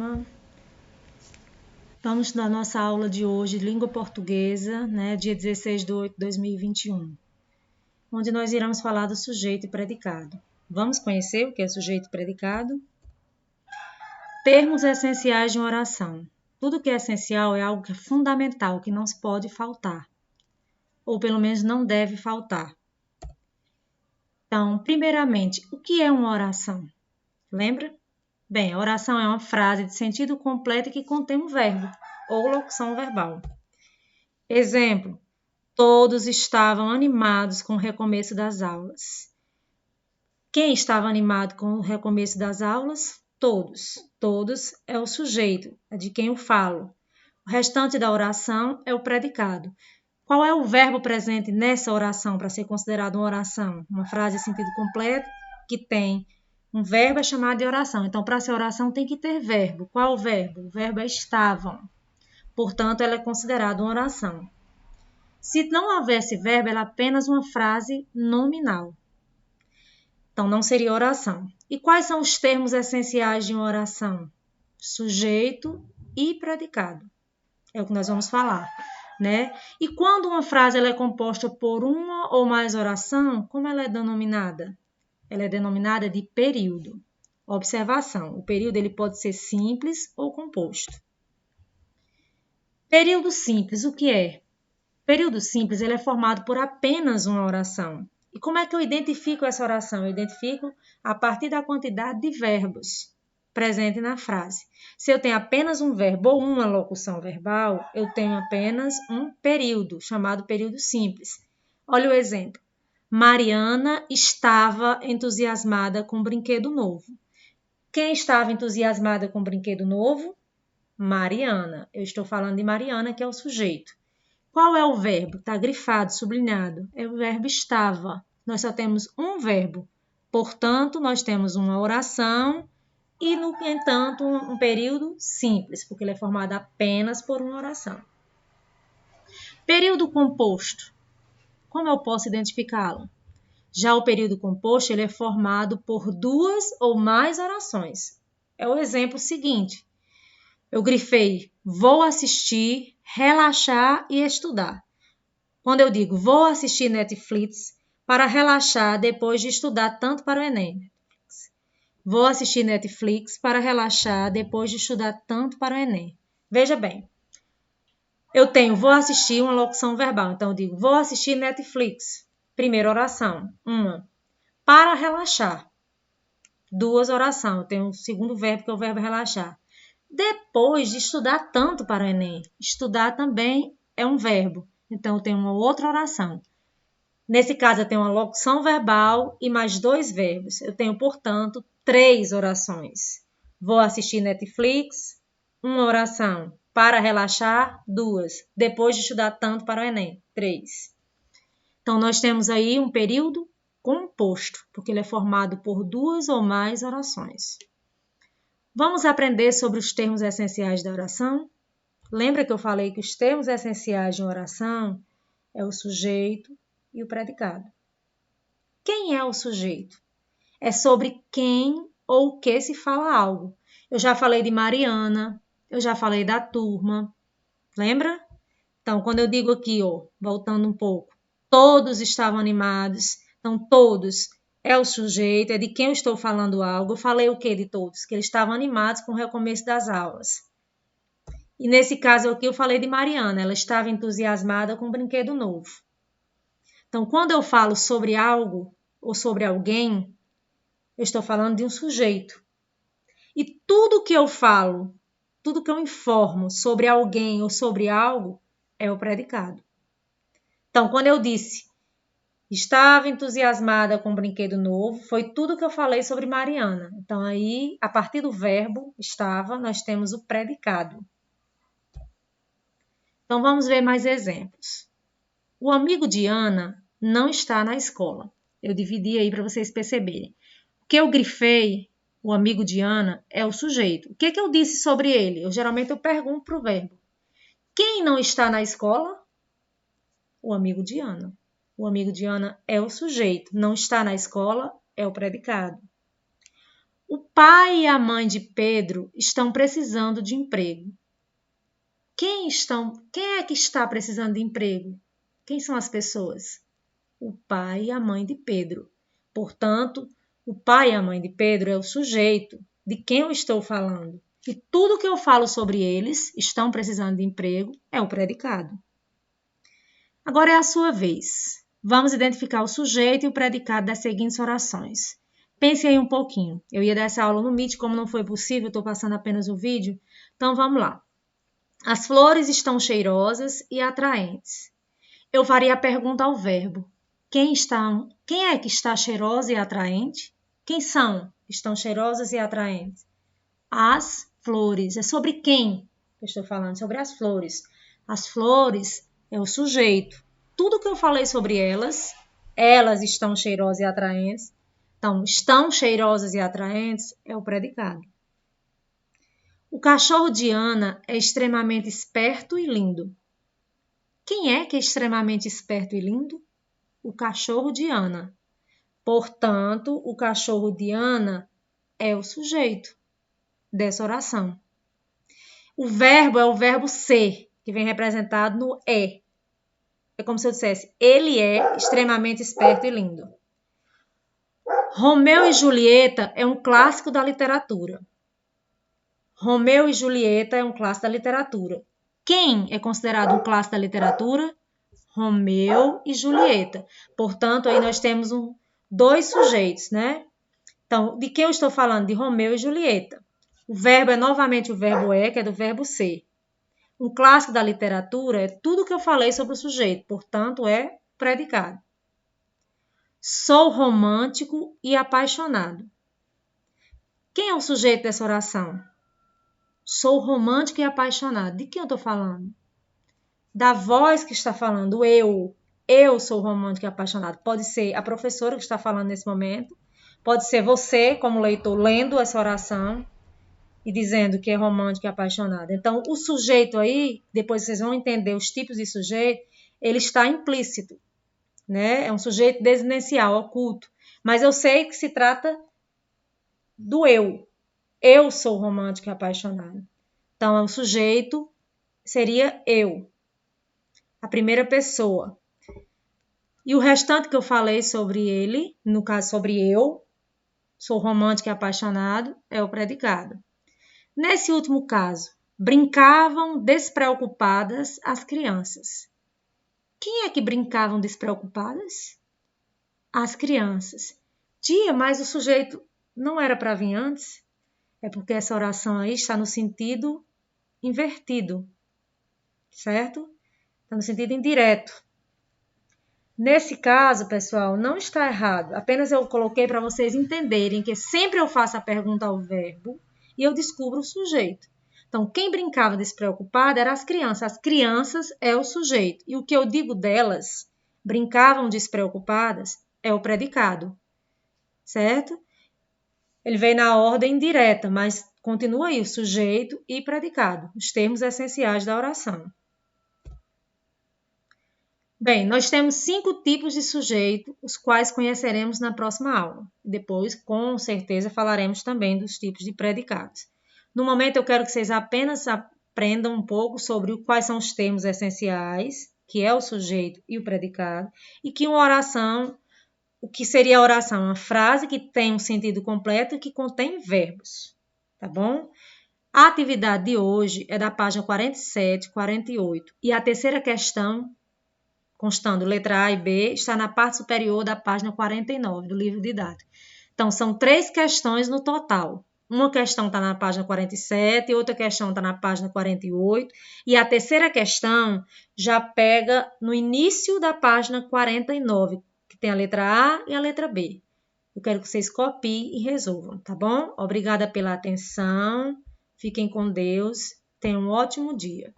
turma. Vamos estudar nossa aula de hoje, língua portuguesa, dia 16 de 8 de 2021, onde nós iremos falar do sujeito e predicado. Vamos conhecer o que é sujeito e predicado? Termos essenciais de uma oração. Tudo que é essencial é algo que é fundamental, que não se pode faltar, ou pelo menos não deve faltar. Então, primeiramente, o que é uma oração? Lembra? Bem, a oração é uma frase de sentido completo que contém um verbo ou locução verbal. Exemplo: todos estavam animados com o recomeço das aulas. Quem estava animado com o recomeço das aulas? Todos. Todos é o sujeito, é de quem eu falo. O restante da oração é o predicado. Qual é o verbo presente nessa oração para ser considerado uma oração? Uma frase de sentido completo que tem um verbo é chamado de oração. Então, para ser oração tem que ter verbo. Qual o verbo? O verbo é estavam. Portanto, ela é considerada uma oração. Se não houvesse verbo, ela é apenas uma frase nominal. Então, não seria oração. E quais são os termos essenciais de uma oração? Sujeito e predicado. É o que nós vamos falar, E quando uma frase ela é composta por uma ou mais oração, como ela é denominada? Ela é denominada de período. Observação: o período ele pode ser simples ou composto. Período simples, o que é? Período simples ele é formado por apenas uma oração. E como é que eu identifico essa oração? Eu identifico a partir da quantidade de verbos presentes na frase. Se eu tenho apenas um verbo ou uma locução verbal, eu tenho apenas um período, chamado período simples. Olha o exemplo. Mariana estava entusiasmada com um brinquedo novo. Quem estava entusiasmada com um brinquedo novo? Mariana. Eu estou falando de Mariana, que é o sujeito. Qual é o verbo? Está grifado, sublinhado. É o verbo estava. Nós só temos um verbo. Portanto, nós temos uma oração e, no entanto, um período simples, porque ele é formado apenas por uma oração. Período composto. Como eu posso identificá-lo? Já o período composto ele é formado por duas ou mais orações. É o exemplo seguinte. Eu grifei vou assistir, relaxar e estudar. Quando eu digo vou assistir Netflix para relaxar depois de estudar tanto para o Enem. Vou assistir Netflix para relaxar depois de estudar tanto para o Enem. Veja bem, eu tenho vou assistir uma locução verbal. Então eu digo vou assistir Netflix. Primeira oração, uma. Para relaxar. Duas orações. Eu tenho o segundo verbo que é o verbo relaxar. Depois de estudar tanto para o Enem. Estudar também é um verbo. Então, eu tenho uma outra oração. Nesse caso, eu tenho uma locução verbal e mais dois verbos. Eu tenho, portanto, 3 orações. Vou assistir Netflix, uma oração. Para relaxar, 2. Depois de estudar tanto para o Enem, 3. Então, nós temos aí um período composto, porque ele é formado por 2 ou mais orações. Vamos aprender sobre os termos essenciais da oração? Lembra que eu falei que os termos essenciais de uma oração é o sujeito e o predicado. Quem é o sujeito? É sobre quem ou o que se fala algo. Eu já falei de Mariana, eu já falei da turma, lembra? Então, quando eu digo aqui, voltando um pouco, todos estavam animados, então todos é o sujeito, é de quem eu estou falando algo. Eu falei o que de todos? Que eles estavam animados com o recomeço das aulas. E nesse caso aqui eu falei de Mariana, ela estava entusiasmada com um brinquedo novo. Então, quando eu falo sobre algo ou sobre alguém, eu estou falando de um sujeito. E tudo que eu falo, tudo que eu informo sobre alguém ou sobre algo, é o predicado. Então, quando eu disse estava entusiasmada com um brinquedo novo, foi tudo que eu falei sobre Mariana. Então, aí, a partir do verbo estava, nós temos o predicado. Então, vamos ver mais exemplos. O amigo de Ana não está na escola. Eu dividi aí para vocês perceberem. O que eu grifei, o amigo de Ana, é o sujeito. O que eu disse sobre ele? Geralmente eu pergunto para o verbo. Quem não está na escola? O amigo de Ana. O amigo de Ana é o sujeito. Não está na escola é o predicado. O pai e a mãe de Pedro estão precisando de emprego. Quem é que está precisando de emprego? Quem são as pessoas? O pai e a mãe de Pedro. Portanto, o pai e a mãe de Pedro é o sujeito de quem eu estou falando. E tudo que eu falo sobre eles, estão precisando de emprego, é o predicado. Agora é a sua vez. Vamos identificar o sujeito e o predicado das seguintes orações. Pense aí um pouquinho. Eu ia dar essa aula no Meet, como não foi possível, estou passando apenas o vídeo. Então vamos lá. As flores estão cheirosas e atraentes. Eu faria a pergunta ao verbo. Quem é que está cheirosa e atraente? Quem são? Estão cheirosas e atraentes. As flores. É sobre quem eu estou falando? Sobre as flores. As flores é o sujeito. Tudo que eu falei sobre elas estão cheirosas e atraentes. Então, estão cheirosas e atraentes é o predicado. O cachorro de Ana é extremamente esperto e lindo. Quem é que é extremamente esperto e lindo? O cachorro de Ana. Portanto, o cachorro de Ana é o sujeito dessa oração. O verbo é o verbo ser, que vem representado no é. É como se eu dissesse, ele é extremamente esperto e lindo. Romeu e Julieta é um clássico da literatura. Romeu e Julieta é um clássico da literatura. Quem é considerado um clássico da literatura? Romeu e Julieta. Portanto, aí nós temos dois sujeitos, né? Então, de quem eu estou falando? De Romeu e Julieta. O verbo é novamente o verbo é, que é do verbo ser. Um clássico da literatura é tudo que eu falei sobre o sujeito, portanto, é predicado. Sou romântico e apaixonado. Quem é o sujeito dessa oração? Sou romântico e apaixonado. De quem eu estou falando? Da voz que está falando, eu. Eu sou romântico e apaixonado. Pode ser a professora que está falando nesse momento. Pode ser você, como leitor, lendo essa oração e dizendo que é romântico e apaixonado. Então, o sujeito aí, depois vocês vão entender os tipos de sujeito, ele está implícito, né? É um sujeito desinencial, oculto. Mas eu sei que se trata do eu. Eu sou romântico e apaixonado. Então, o sujeito seria eu, a primeira pessoa. E o restante que eu falei sobre ele, no caso sobre eu, sou romântico e apaixonado, é o predicado. Nesse último caso, brincavam despreocupadas as crianças. Quem é que brincavam despreocupadas? As crianças. Tia, mas o sujeito não era para vir antes? É porque essa oração aí está no sentido invertido, certo? Está no sentido indireto. Nesse caso, pessoal, não está errado. Apenas eu coloquei para vocês entenderem que sempre eu faço a pergunta ao verbo e eu descubro o sujeito. Então, quem brincava despreocupada eram as crianças. As crianças é o sujeito. E o que eu digo delas, brincavam despreocupadas, é o predicado. Certo? Ele vem na ordem direta, mas continua aí o sujeito e predicado, os termos essenciais da oração. Bem, nós temos 5 tipos de sujeito, os quais conheceremos na próxima aula. Depois, com certeza, falaremos também dos tipos de predicados. No momento, eu quero que vocês apenas aprendam um pouco sobre quais são os termos essenciais, que é o sujeito e o predicado, e que uma oração, o que seria a oração? Uma frase que tem um sentido completo e que contém verbos, tá bom? A atividade de hoje é da página 47, 48, e a terceira questão, constando letra A e B, está na parte superior da página 49 do livro didático. Então, são 3 questões no total. Uma questão está na página 47, outra questão está na página 48, e a terceira questão já pega no início da página 49, que tem a letra A e a letra B. Eu quero que vocês copiem e resolvam, tá bom? Obrigada pela atenção, fiquem com Deus, tenham um ótimo dia.